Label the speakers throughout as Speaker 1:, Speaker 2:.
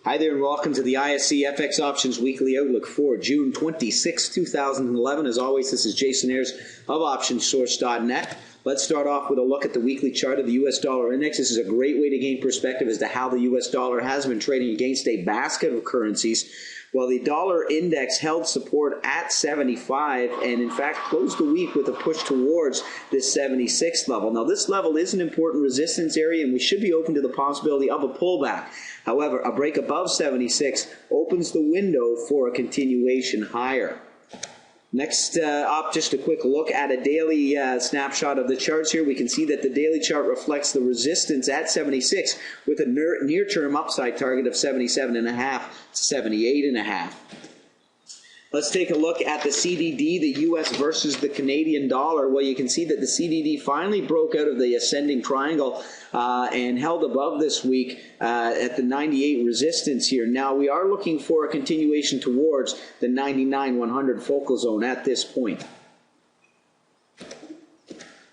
Speaker 1: Hi there and welcome to the ISC FX Options Weekly Outlook for June 26, 2011. As always, this is Jason Ayers of OptionsSource.net. Let's start off with a look at the weekly chart of the U.S. dollar index. This is a great way to gain perspective as to how the U.S. dollar has been trading against a basket of currencies. Well, the dollar index held support at 75 and, in fact, closed the week with a push towards this 76 level. Now, this level is an important resistance area, and we should be open to the possibility of a pullback. However, a break above 76 opens the window for a continuation higher. Next up, just a quick look at a daily snapshot of the charts here. We can see that the daily chart reflects the resistance at 76 with a near-term upside target of 77.5 to 78.5. Let's take a look at the CDD, the U.S. versus the Canadian dollar. Well, you can see that the CDD finally broke out of the ascending triangle and held above this week at the 98 resistance here. Now, we are looking for a continuation towards the 99-100 focal zone at this point.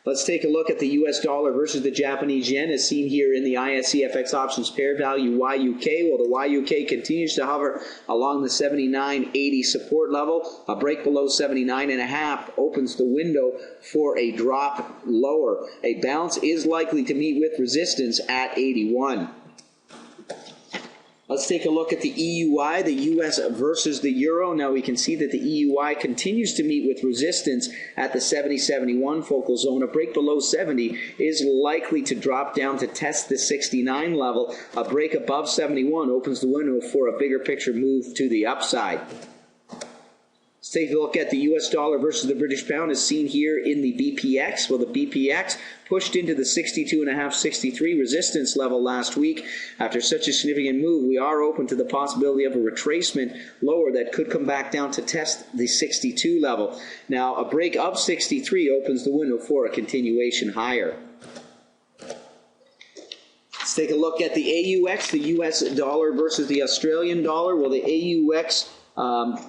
Speaker 1: Let's take a look at the U.S. dollar versus the Japanese yen as seen here in the ISC FX Options pair value YUK. Well, the YUK continues to hover along the 79.80 support level. A break below 79.5 opens the window for a drop lower. A bounce is likely to meet with resistance at 81. Let's take a look at the EUI, the U.S. versus the Euro. Now we can see that the EUI continues to meet with resistance at the 70-71 focal zone. A break below 70 is likely to drop down to test the 69 level. A break above 71 opens the window for a bigger picture move to the upside. Let's take a look at the U.S. dollar versus the British pound as seen here in the BPX. Well, the BPX pushed into the 62.5, 63 resistance level last week. After such a significant move, we are open to the possibility of a retracement lower that could come back down to test the 62 level. Now, a break of 63 opens the window for a continuation higher. Let's take a look at the AUX, the U.S. dollar versus the Australian dollar. Well, the AUX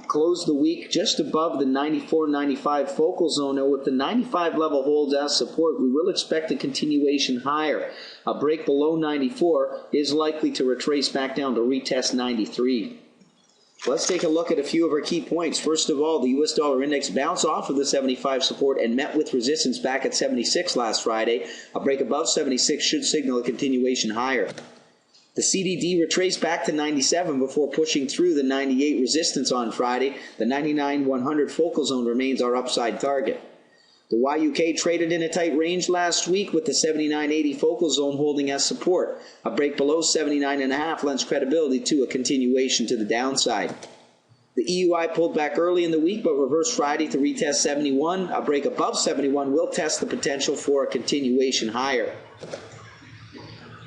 Speaker 1: closed the week just above the 94-95 focal zone. Now, with the 95 level holds as support, we will expect a continuation higher. A break below 94 is likely to retrace back down to retest 93. Let's take a look at a few of our key points. First of all, the U.S. dollar index bounced off of the 75 support and met with resistance back at 76 last Friday. A break above 76 should signal a continuation higher. The CDD retraced back to 97 before pushing through the 98 resistance on Friday. The 99-100 focal zone remains our upside target. The YUK traded in a tight range last week with the 79.80 focal zone holding as support. A break below 79.5 lends credibility to a continuation to the downside. The EUI pulled back early in the week but reversed Friday to retest 71. A break above 71 will test the potential for a continuation higher.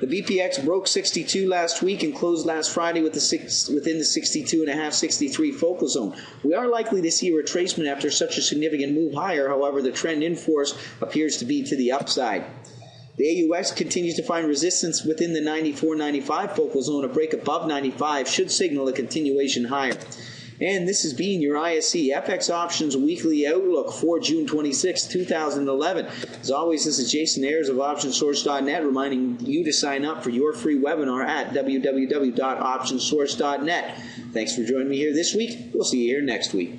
Speaker 1: The BPX broke 62 last week and closed last Friday with within the 62.5, 63 focal zone. We are likely to see a retracement after such a significant move higher. However, the trend in force appears to be to the upside. The AUX continues to find resistance within the 94-95 focal zone. A break above 95 should signal a continuation higher. And this has been your ISC FX Options Weekly Outlook for June 26, 2011. As always, this is Jason Ayers of OptionsSource.net reminding you to sign up for your free webinar at www.optionssource.net. Thanks for joining me here this week. We'll see you here next week.